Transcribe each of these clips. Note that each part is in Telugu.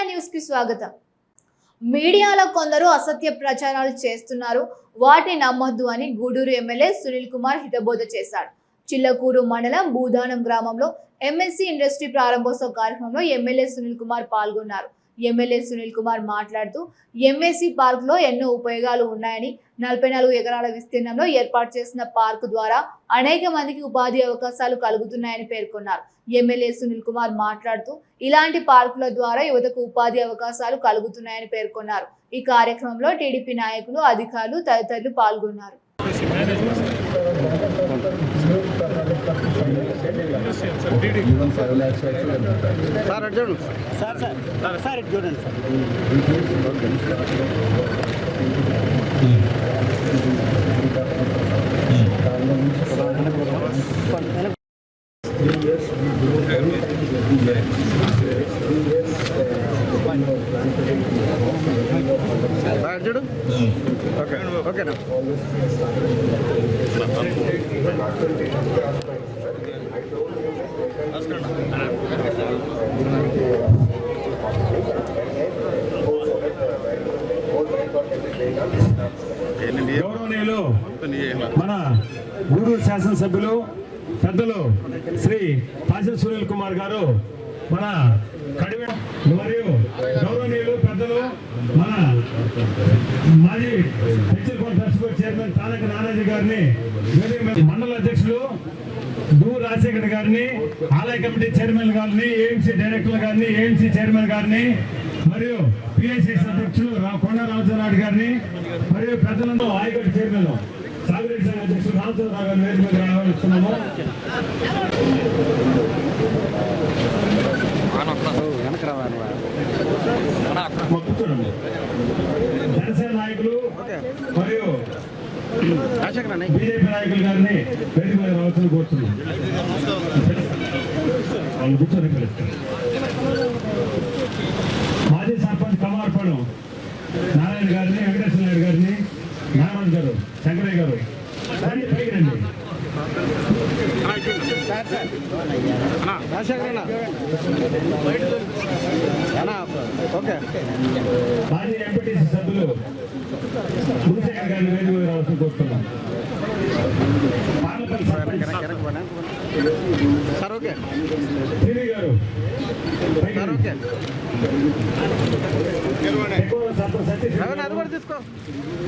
న్యూస్ కి స్వాగతం. మీడియాలో కొందరు అసత్య ప్రచారాలు చేస్తున్నారు, వాటిని నమ్మొద్దు అని గూడూరు ఎమ్మెల్యే సునీల్ కుమార్ హితబోధ చేశారు. చిల్లకూరు మండలం భూదానం గ్రామంలో ఎంఎస్సి ఇండస్ట్రీ ప్రారంభోత్సవ కార్యక్రమంలో ఎమ్మెల్యే సునీల్ కుమార్ పాల్గొన్నారు. ఎమ్మెల్యే సునీల్ కుమార్ మాట్లాడుతూ ఎంఎస్సి పార్క్ లో ఎన్నో ఉపయోగాలు ఉన్నాయని, 44 ఎకరాల విస్తీర్ణంలో ఏర్పాటు చేసిన పార్కు ద్వారా అనేక మందికి ఉపాధి అవకాశాలు కలుగుతున్నాయని పేర్కొన్నారు. ఎమ్మెల్యే సునీల్ కుమార్ మాట్లాడుతూ ఇలాంటి పార్కుల ద్వారా యువతకు ఉపాధి అవకాశాలు కలుగుతున్నాయని పేర్కొన్నారు. ఈ కార్యక్రమంలో టీడీపీ నాయకులు, అధికారులు తదితరులు పాల్గొన్నారు. ఓకేనా గౌరవనీయులు మన గూడూరు శాసనసభ్యులు పెద్దలు శ్రీ పాశం సునీల్ కుమార్ గారు, మన కడివే మరియు గౌరవనీయులు పెద్దలు మన మాజీ హెచ్చరికోట ట్రస్ట్ బోర్డు చైర్మన్ తారక నారాజు గారిని, మండల అధ్యక్షులు డు రాజశేఖర్ గారిని, ఆలయ కమిటీ చైర్మన్ గారిని, ఏఎంసీ డైరెక్టర్ గారిని, ఏఎంసీ చైర్మన్ గారిని మరియు పిఐసిసి అధ్యక్షులు కొండ రామచంద్రరావు గారిని మరియు పెద్దలందరూ ఆయకట్టు చైర్మన్ సాగురెడ్డి సంఘ అధ్యక్షులు రామచంద్రరావు గారిని వేదిక మీద రావాల్స్తున్నాము. జనసేన నాయకులు మరియు బీజేపీ నాయకులు గారిని వేదిక మీద రావాల్సిన కోరుతున్నాం. వాళ్ళు కూర్చొని పిలుస్తారు. మాజీ సర్పంచ్ కమార్పడం నారాయణ గారిని, వెంకటేశ్వర నాయుడు గారిని, నారాయణ గారు, శంకరయ్య గారు పైకి రండి. మాజీ ఎంపీటీసీ సభ్యులు గురుశేఖర్ గారిని వేదిక మీద రావాల్సిన కోరుతున్నాం. పార్లపల్లి సర్పంచ్ శ్రీవి గారు,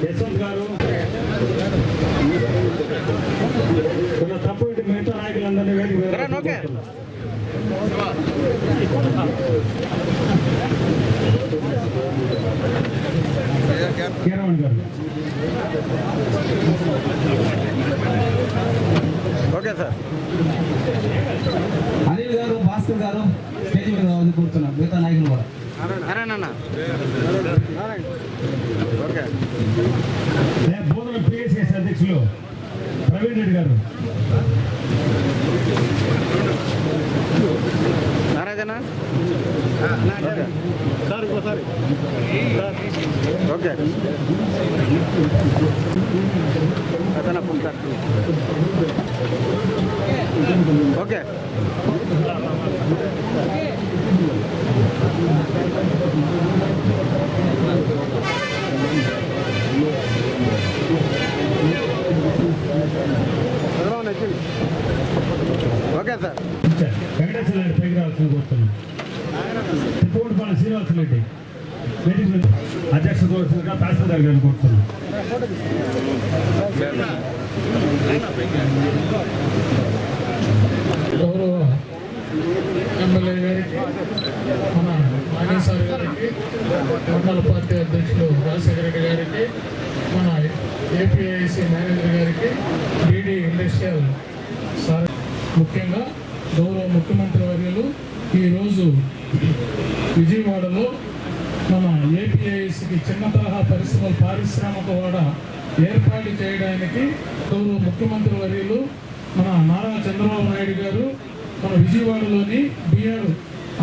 యశ్వంత్ గారు, తప్పు మిగతా నాయకులందరినీ వేదిక కిరణ్ గారు. Okay sir. అనిల్ గారు, భాస్కర్ గారు స్టేజ్ మీద రావాలని కూర్చున్నాం. మిగతా నాయకులు కూడా ఓకే. బోధన పిఎస్ఎస్ అధ్యక్షులు ప్రవీణ్ రెడ్డి గారు, నారాజనా ఓకే. అతను okay. Okay sir. Venkateswara Naidu పైకి రావాల్సిన కోరుతున్నాం. తిప్పగొండపాలెం శ్రీనివాస రెడ్డి వేదిక అధ్యక్షత కోరుతుందిగా తహసీల్దార్ గారిని కోరుతున్నాం. గౌరవ ఎమ్మెల్యే గారికి, మన నాగేశ్వర గారికి, మండల పార్టీ అధ్యక్షులు రాజశేఖర రెడ్డి గారికి, మన ఏపీఐసి మేనేజర్ గారికి, డీడీ ఇండస్ట్రియల్ సార్, ముఖ్యంగా గౌరవ ముఖ్యమంత్రి వర్యులు ఈరోజు విజయవాడలో మన ఏపీఐసికి చిన్న తరహా పరిశ్రమల పారిశ్రామిక వాడ ఏర్పాటు చేయడానికి గౌరవ ముఖ్యమంత్రి వర్యులు మన నారా చంద్రబాబు నాయుడు గారు మన విజయవాడలోని బిఆర్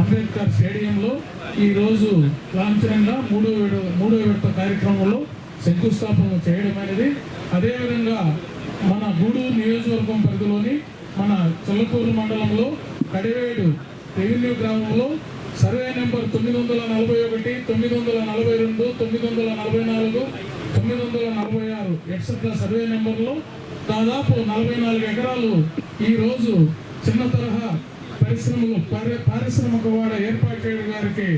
అంబేద్కర్ స్టేడియంలో ఈరోజు లాంఛనంగా మూడో విడత కార్యక్రమంలో శంకుస్థాపన చేయడం అనేది, అదేవిధంగా మన గూడూరు నియోజకవర్గం పరిధిలోని మన చిల్లకూరు మండలంలో కడివేడు రెవెన్యూ గ్రామంలో సర్వే నెంబర్ 941, 942, 944, 946 ఎక్సెట్రా సర్వే నెంబర్లో దాదాపు 44 ఎకరాలు ఈరోజు చిన్న తరహా పరిశ్రమలు పారిశ్రామిక వాడ ఏర్పాటు చేయడం గారికి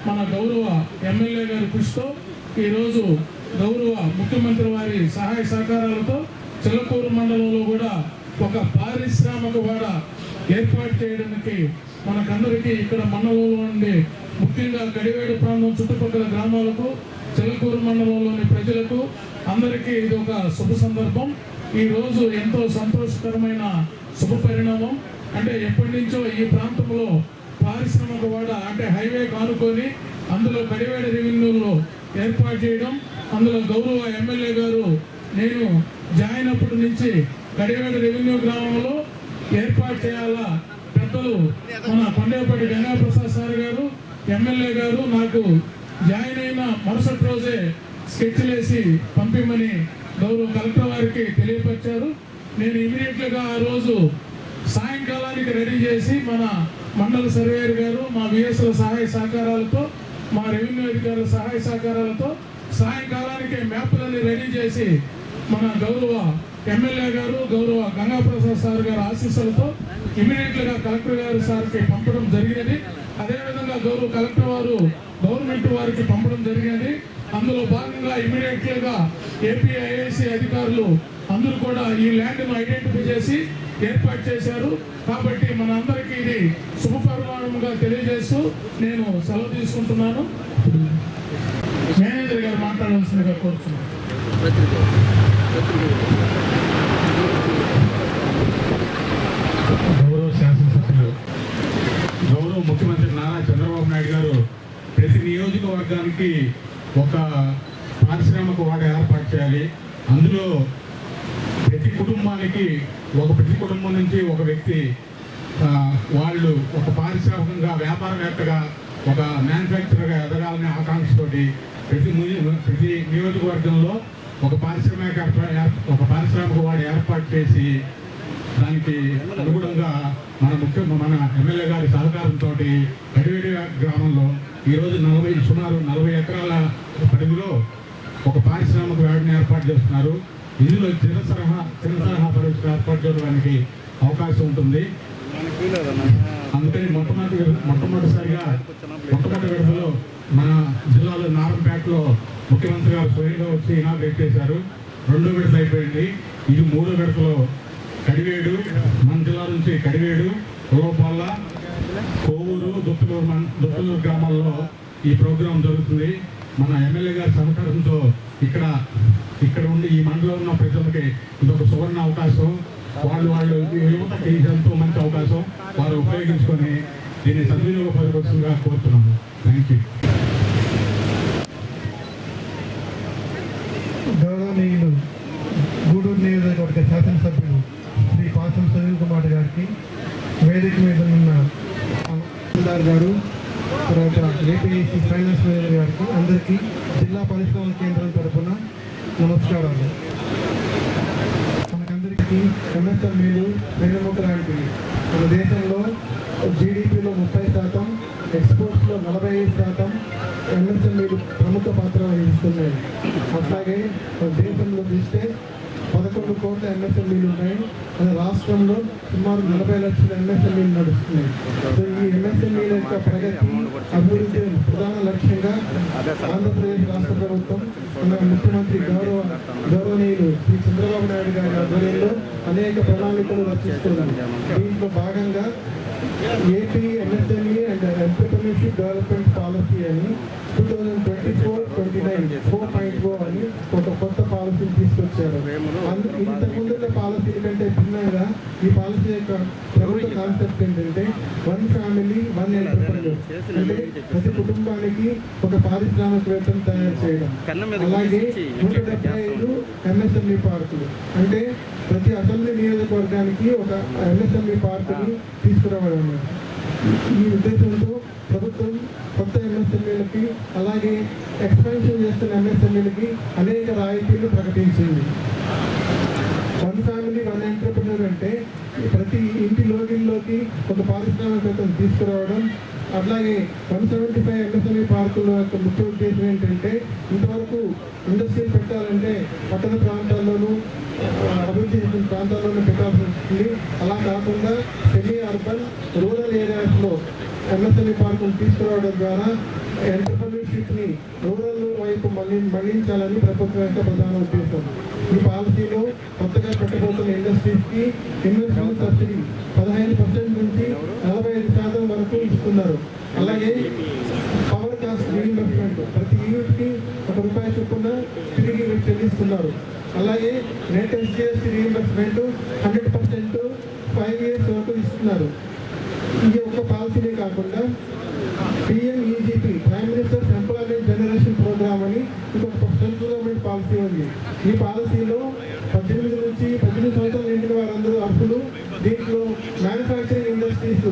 మన గౌరవ ఎమ్మెల్యే గారి కృషితో ఈరోజు గౌరవ ముఖ్యమంత్రి వారి సహాయ సహకారాలతో చిల్లకూరు మండలంలో కూడా ఒక పారిశ్రామిక వాడ ఏర్పాటు చేయడానికి మనకందరికీ ఇక్కడ మండలంలో ఉండే ముఖ్యంగా గడివేడు ప్రాంతం చుట్టుపక్కల గ్రామాలకు చిల్లకూరు మండలంలోని ప్రజలకు అందరికీ ఇది ఒక శుభ సందర్భం. ఈ రోజు ఎంతో సంతోషకరమైన శుభ పరిణామం. అంటే ఎప్పటి నుంచో ఈ ప్రాంతంలో పారిశ్రామిక వాడ అంటే హైవే కానుకొని అందులో గడివేడు రెవెన్యూలో ఏర్పాటు చేయడం, అందులో గౌరవ ఎమ్మెల్యే గారు నేను జాయిన్ అప్పటి నుంచి గడివేడు రెవెన్యూ గ్రామంలో ఏర్పాటు చేయాలా పెద్దలు మన కొండేపల్లి గంగాప్రసాద్ సార్ గారు ఎమ్మెల్యే గారు నాకు జాయిన్ అయిన మరుసటి రోజే స్కెచ్లు వేసి పంపిమని గౌరవ కలెక్టర్ వారికి తెలియపరిచారు. నేను ఇమీడియట్గా ఆ రోజు సాయంకాలానికి రెడీ చేసి మన మండల సర్వేయర్ గారు మా విఎస్ల సహాయ సహకారాలతో మా రెవెన్యూ అధికారుల సహాయ సహకారాలతో సాయంకాలానికి మ్యాప్లని రెడీ చేసి మన గౌరవ ఎమ్మెల్యే గారు గౌరవ గంగాప్రసాద్ సార్ గారి ఆశీస్సులతో ఇమీడియట్గా కలెక్టర్ గారు సార్కి పంపడం జరిగినది. అదేవిధంగా గౌరవ కలెక్టర్ వారు గవర్నమెంట్ వారికి పంపడం జరిగినది. అందులో భాగంగా ఇమీడియట్గా ఏపీఐఏసీ అధికారులు అందరూ కూడా ఈ ల్యాండ్ను ఐడెంటిఫై చేసి ఏర్పాటు చేశారు. కాబట్టి మన అందరికీ ఇది శుభపరిమాణంగా తెలియజేస్తూ నేను సెలవు తీసుకుంటున్నాను. మేనేజర్ గారు మాట్లాడాల్సిందిగా కోరుతున్నాను. గౌరవ శాసనసభ్యులు గౌరవ ముఖ్యమంత్రి నారా చంద్రబాబు నాయుడు గారు ప్రతి నియోజకవర్గానికి ఒక పారిశ్రామిక వాడ ఏర్పాటు చేయాలి. అందులో ప్రతి కుటుంబం నుంచి ఒక వ్యక్తి వాళ్ళు ఒక పారిశ్రామికంగా వ్యాపారవేత్తగా ఒక మ్యానుఫ్యాక్చరర్గా ఎదగాలనే ఆకాంక్షతోటి ప్రతి నియోజకవర్గంలో ఒక పారిశ్రామిక వాడ ఏర్పాటు చేసి దానికి అనుగుణంగా మన ఎమ్మెల్యే గారి సహకారంతో గడివేడి గ్రామంలో ఈరోజు సుమారు 40 ఎకరాల పరిధిలో ఒక పారిశ్రామిక వాడని ఏర్పాటు చేస్తున్నారు. ఇందులో చిన్న తరహా పరిశ్రమ ఏర్పాటు చేయడానికి అవకాశం ఉంటుంది. అందుకని మొట్టమొదటి విడతలో మన జిల్లాలో నారంపేటలో ముఖ్యమంత్రి గారు స్వయంగా వచ్చి ఇనాగ్రేట్ చేశారు. 2వ విడత అయిపోయింది. ఇది 3వ విడతలో కడివేడు మన జిల్లా నుంచి కడివేడు, ఉలవపాల, కోవూరు, దుత్తలూరు గ్రామాల్లో ఈ ప్రోగ్రాం జరుగుతుంది. మన ఎమ్మెల్యే గారి సహకారంతో ఇక్కడ ఉండి ఈ మండలంలో ఉన్న ప్రజలకి ఇదొక సువర్ణ అవకాశం. వాళ్ళు యువతకి ఎంతో మంచి అవకాశం. వారు ఉపయోగించుకొని దీన్ని సద్వినియోగపరచవలసిందిగా కోరుతున్నాము. Thank you. గౌరవనీయులు గూడూరు నియోజకవర్గ శాసనసభ్యులు శ్రీ పాసం సునీల్ కుమార్ గారికి, వేదిక మీద ఉన్న తహసీల్దార్ గారు, తర్వాత ఏపీఐసీ ఫైనాన్స్ మేనేజర్ గారికి, అందరికీ జిల్లా పరిశ్రమల కేంద్రం తరఫున నమస్కారాలు. మనకందరికీ ఎంఎస్ఎంఈలు వెన్నెముక లాంటివి. మన దేశంలో జీడిపిలో 30%, ఎక్స్పోర్ట్స్లో 45% ఎంఎస్ఎంఈలు ప్రముఖ పాత్ర వహిస్తున్నాయి. అట్లాగే మన దేశంలో చూస్తే 11 కోట్ల ఎంఎస్ఎంఈలు ఉన్నాయి. మన రాష్ట్రంలో సుమారు 40 లక్షల ఎంఎస్ఎంఈలు నడుస్తున్నాయి. సో ఈ ఎంఎస్ఎంఈల యొక్క ప్రగతి, అభివృద్ధి ప్రధాన లక్ష్యంగా ఆంధ్రప్రదేశ్ రాష్ట్ర ప్రభుత్వం మన ముఖ్యమంత్రి గౌరవనీయులు శ్రీ చంద్రబాబు నాయుడు గారి ఆధ్వర్యంలో అనేక ప్రణాళికలు రచిస్తున్నారు. దీంట్లో భాగంగా AP MSME and entrepreneurship development policy అని 2024-29 4.0 అని ఒక కొత్త పాలసీని తీసుకొచ్చారు. ఇంత ముందున్న పాలసీల కంటే భిన్నంగా ఈ పాలసీ యొక్క ప్రభుత్వ కాన్సెప్ట్ ఏంటంటే 1 ఫ్యామిలీ 1 ఎంటర్‌ప్రెన్యూర్. అంటే ప్రతి కుటుంబానికి ఒక పారిశ్రామికవేత్తను తయారు చేయడం. అలాగే 175 ఎంఎస్ఎంఈ పార్కులు, అంటే ప్రతి అసెంబ్లీ నియోజకవర్గానికి ఒక ఎంఎస్ఎంఈ పార్కుని తీసుకురావడం. ఈ ఉద్దేశంతో ప్రభుత్వం కొత్త ఎంఎస్ఎంఈలకి అలాగే ఎక్స్పాన్షన్ చేస్తున్న ఎంఎస్ఎంఈలకి అనేక రాయితీలు ప్రకటించింది. 1 ఫ్యామిలీ 1 ఎంటర్‌ప్రెన్యూర్ అంటే ప్రతి ఇంటి లోగిల్లోకి ఒక పారిశ్రామికవేత్తను తీసుకురావడం, అట్లాగే 175 ఎంఎస్ఎంఈ పార్కుల యొక్క ముఖ్య ఉద్దేశం ఏంటంటే ఇంతవరకు ఇండస్ట్రీలు పెట్టాలంటే పట్టణ ప్రాంతాల్లోనూ అభివృద్ధి చెందిన ప్రాంతాల్లోనూ పెట్టాల్సి వస్తుంది. అలా కాకుండా సెమీ అర్బన్ రూరల్ ఏరియాస్లో ఎంఎస్ఎంఈ పార్కులు తీసుకురావడం ద్వారా ఎంటర్ప్రెన్యూర్షిప్ని రూరల్ వైపు మళ్లించాలని ప్రభుత్వం యొక్క ప్రధాన ఉద్దేశం. ఈ పాలసీలో కొత్తగా పెట్టబోతున్న ఇండస్ట్రీస్కి ఇన్వెస్ట్మెంట్ సబ్సిడీ 15% నుంచి 45% వరకు ఇస్తున్నారు. అలాగే పవర్ కాస్ట్ రీఇంబర్స్మెంట్ ప్రతి యూనిట్కి ₹1 చొప్పున తిరిగి చెల్లిస్తున్నారు. అలాగే నెట్ ఎస్జిఎస్టీ రీఇంబర్స్మెంట్ 100% 5 years వరకు ఇస్తున్నారు. ఇది ఒక పాలసీనే కాకుండా PMEGP prime ministers employment generation programme అని ఇంకొక సెంట్రల్ గవర్నమెంట్ పాలసీ ఉంది. ఈ పాలసీలో 18 నుంచి 18 సంవత్సరాలు నిండిన వారందరూ అర్హులు. దీంట్లో మ్యానుఫ్యాక్చరింగ్ ఇండస్ట్రీస్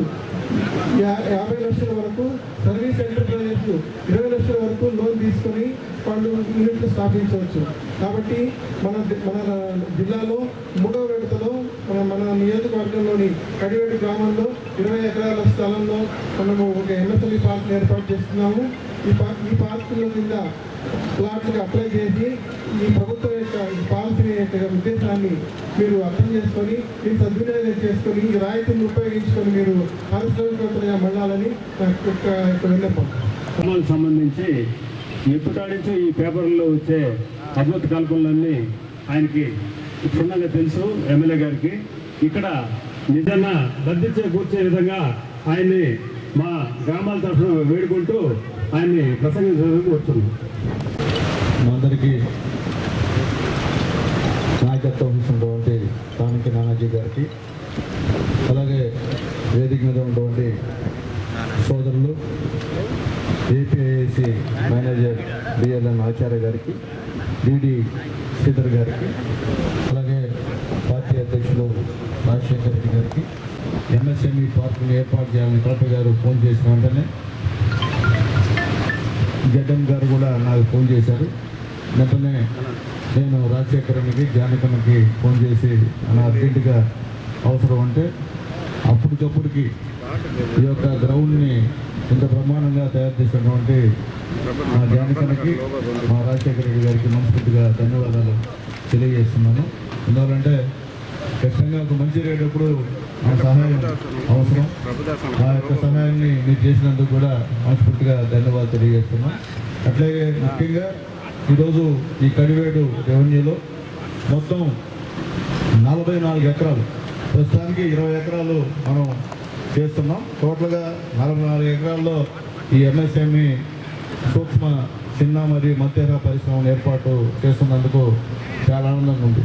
50 లక్షల వరకు, సర్వీస్ ఎంటర్ప్రైజెస్ 20 లక్షల వరకు లోన్ తీసుకొని వాళ్ళు యూనిట్లు స్థాపించవచ్చు. కాబట్టి మన జిల్లాలో 3వ విడతలో మన నియోజకవర్గంలోని కడివేడు గ్రామంలో 20 ఎకరాల స్థలంలో మనము ఒక ఎంఎస్ఎంఈ పార్క్ ఏర్పాటు చేస్తున్నాము. ఈ పార్కుల కింద ప్లాట్లకు అప్లై చేసి ఈ ప్రభుత్వం యొక్క ఈ పాలసీ యొక్క ఉద్దేశాన్ని మీరు అర్థం చేసుకొని మీరు సద్వినియోగం చేసుకొని ఈ రాయితీని ఉపయోగించుకొని మీరు పారిశ్రామికవేత్తలుగా మళ్ళాలని నాకు యొక్క విన్నపం. గ్రామాలకు సంబంధించి ఎప్పుడాడించో ఈ పేపర్లో వచ్చే అద్భుత కల్పనలన్నీ ఆయనకి క్షుణ్ణంగా తెలుసు. ఎమ్మెల్యే గారికి ఇక్కడ నిజంగా లబ్ధిచ్చే కూర్చే విధంగా ఆయన్ని మా గ్రామాల తరఫున వేడుకుంటూ ఆయన్ని ప్రసంగించడానికి వచ్చున్నాం. మా అందరికీ నాయకత్వం వహిస్తున్నటువంటి స్థానిక నానాజీ గారికి, అలాగే వేదిక మీద ఉన్నటువంటి సోదరులు, ఏపీఐఏసీ మేనేజర్ బిఎల్ఎన్ ఆచార్య గారికి, డిడి శ్రీధర్ గారికి, అలాగే పార్టీ అధ్యక్షులు రాజశేఖర్ రెడ్డి గారికి, ఎంఎస్ఎంఈ పార్కుని ఏర్పాటు చేయాలని కలెక్టర్ గారు ఫోన్ చేసిన వెంటనే జగన్ గారు కూడా నాకు ఫోన్ చేశారు. వెంటనే నేను రాజశేఖరానికి, జానకమ్మకి ఫోన్ చేసి నా అర్జెంటుగా అవసరం అంటే అప్పటికప్పటికి ఈ యొక్క గ్రౌండ్ని ఇంత బ్రహ్మాండంగా తయారు చేసినటువంటి మా జానకమ్మకి, మా రాజశేఖర రెడ్డి గారికి మనస్ఫూర్తిగా ధన్యవాదాలు తెలియజేస్తున్నాను. ఎందువల్లంటే ఖచ్చితంగా ఒక మంచి రేటప్పుడు ఆ సహాయం అవసరం. ఆ యొక్క సహాయాన్ని మీరు చేసినందుకు కూడా మనస్ఫూర్తిగా ధన్యవాదాలు తెలియజేస్తున్నాం. అట్లాగే ముఖ్యంగా ఈరోజు ఈ కడివేడు రెవెన్యూలో మొత్తం 44 ఎకరాలు, ప్రస్తుతానికి 20 ఎకరాలు మనం చేస్తున్నాం. టోటల్గా 44 ఎకరాల్లో ఈ ఎంఎస్ఎంఈ సూక్ష్మ, చిన్న మరియు మధ్యతరహా పరిశ్రమను ఏర్పాటు చేస్తున్నందుకు చాలా ఆనందంగా ఉంది.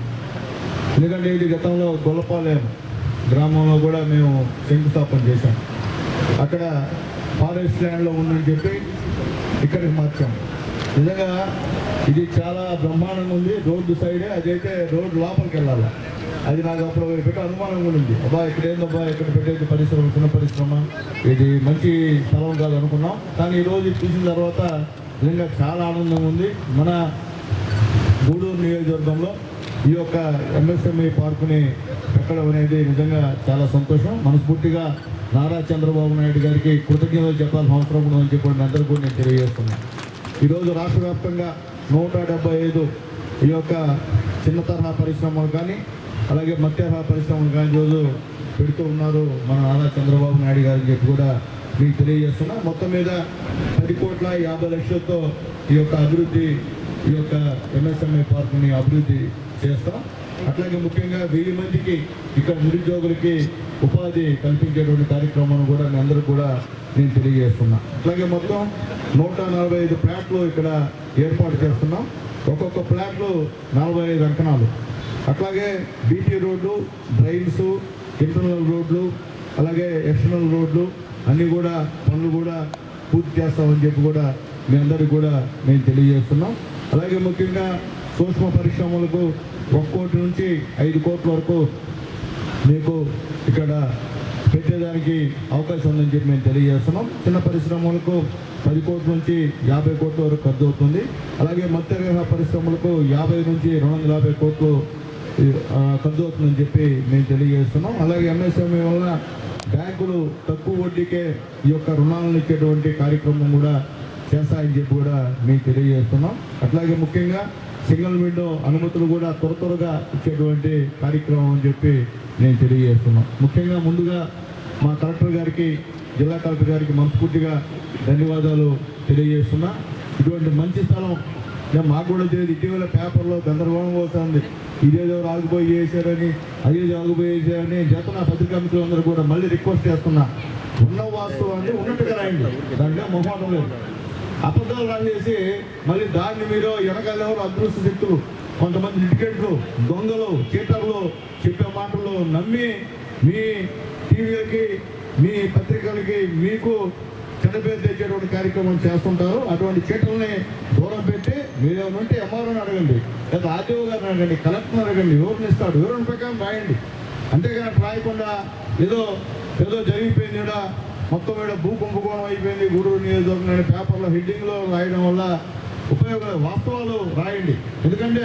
ఎందుకంటే ఇది గతంలో గొల్లపాలెం గ్రామంలో కూడా మేము శంకుస్థాపన చేశాం. అక్కడ ఫారెస్ట్ ల్యాండ్లో ఉందని చెప్పి ఇక్కడికి మార్చాం. నిజంగా ఇది చాలా బ్రహ్మాండంగా ఉంది. రోడ్డు సైడే, అదైతే రోడ్డు లోపలికి వెళ్ళాలి. అది నాకు అప్పుడు పెట్టే అనుమానం కూడా ఉంది. అబ్బా ఇక్కడ ఏందబ్బా ఇక్కడ పెట్టేది పరిశ్రమ, చిన్న పరిశ్రమ, ఇది మంచి స్థలం కాదు అనుకున్నాం. కానీ ఈరోజు చూసిన తర్వాత నిజంగా చాలా ఆనందంగా ఉంది. మన గూడూరు నియోజకవర్గంలో ఈ యొక్క ఎంఎస్ఎంఈ పార్కుని పెట్టడం అనేది నిజంగా చాలా సంతోషం. మనస్ఫూర్తిగా నారా చంద్రబాబు నాయుడు గారికి కృతజ్ఞతలు చెప్పాల్సిన అవసరం ఉందని చెప్పి అందరూ కూడా నేను తెలియజేస్తున్నాను. ఈరోజు రాష్ట్ర వ్యాప్తంగా 175 ఈ యొక్క చిన్న తరహా పరిశ్రమలు కానీ, అలాగే మధ్య తరహా పరిశ్రమలు కానీ ఈరోజు పెడుతూ ఉన్నారు మన నారా చంద్రబాబు నాయుడు గారిని చెప్పి కూడా మీకు తెలియజేస్తున్నా. మొత్తం మీద 10,50,00,000తో ఈ యొక్క అభివృద్ధి, ఈ యొక్క ఎంఎస్ఎంఈ పార్కుని అభివృద్ధి చేస్తాం. అట్లాగే ముఖ్యంగా 1000 మందికి ఇక్కడ నిరుద్యోగులకి ఉపాధి కల్పించేటువంటి కార్యక్రమాన్ని కూడా మీ అందరూ కూడా నేను తెలియజేస్తున్నా. అట్లాగే మొత్తం 145 ప్లాట్లు ఇక్కడ ఏర్పాటు చేస్తున్నాం. ఒక్కొక్క ప్లాట్లు 45 అంకణాలు. అట్లాగే బీటీ రోడ్లు, డ్రైన్స్, ఇంటర్నల్ రోడ్లు, అలాగే ఎక్స్టర్నల్ రోడ్లు అన్నీ కూడా పనులు కూడా పూర్తి చేస్తామని చెప్పి కూడా మీ అందరికీ కూడా మేము తెలియజేస్తున్నాం. అలాగే ముఖ్యంగా సూక్ష్మ పరిశ్రమలకు 1 కోటి నుంచి 5 కోట్ల వరకు మీకు ఇక్కడ పెట్టేదానికి అవకాశం ఉందని చెప్పి మేము తెలియజేస్తున్నాం. చిన్న పరిశ్రమలకు 10 కోట్ల నుంచి 50 కోట్ల వరకు ఖర్చు అవుతుంది. అలాగే మత్స్య పరిశ్రమలకు 50 నుంచి 250 కోట్లు ఖర్చు అవుతుందని చెప్పి మేము తెలియజేస్తున్నాం. అలాగే ఎంఎస్ఎంఈ వల్ల బ్యాంకులు తక్కువ వడ్డీకే ఈ యొక్క రుణాలను ఇచ్చేటువంటి కార్యక్రమం కూడా చేస్తాయని చెప్పి కూడా మీకు తెలియజేస్తున్నాం. అట్లాగే ముఖ్యంగా సింగిల్ విండో అనుమతులు కూడా త్వరగా ఇచ్చేటువంటి కార్యక్రమం అని చెప్పి నేను తెలియజేస్తున్నాం. ముఖ్యంగా ముందుగా మా కలెక్టర్ గారికి, జిల్లా కలెక్టర్ గారికి మనస్ఫూర్తిగా ధన్యవాదాలు తెలియజేస్తున్నా. ఇటువంటి మంచి స్థలం మాకు కూడా తెలియదు. ఇటీవల పేపర్లో గందరగోళం అవుతుంది, ఇదేదో ఆగిపోయి చేశారని, అదేదో ఆగిపోయి చేశారని. నా పత్రికా మిత్రులందరూ కూడా మళ్ళీ రిక్వెస్ట్ చేస్తున్నా, ఉన్న వాస్తవాన్ని ఉన్నట్టుగా రాయండి, దాంట్లో మొహమాటం లేదు. అబద్ధాలు రాసేసి మళ్ళీ దాన్ని మీరు వెనకాలెవరు అదృష్ట శక్తులు, కొంతమంది లిటికేట్లు, దొంగలు, చీటర్లు చెప్పే మాటలు నమ్మి మీ టీవీలకి, మీ పత్రికలకి మీకు చెడ్డపేరు తెచ్చేటువంటి కార్యక్రమం చేస్తుంటారు. అటువంటి చీటల్ని దూరం పెట్టి మీరేమైనా ఉంటే ఎంఆర్ఓని అడగండి, లేదా ఆర్టీఓ గారిని అడగండి, కలెక్టర్ని అడగండి, వివరణ ఇస్తాడు, వివరణ ప్రకారం రాయండి. అంతేగాని రాయకుండా ఏదో జరిగిపోయింది కూడా, మొత్తం మీద భూ కుంభకోణం అయిపోయింది గూడూరు నియోజకవర్గం పేపర్లో హెడ్డింగ్లో రాయడం వల్ల ఉపయోగం. వాస్తవాలు రాయండి. ఎందుకంటే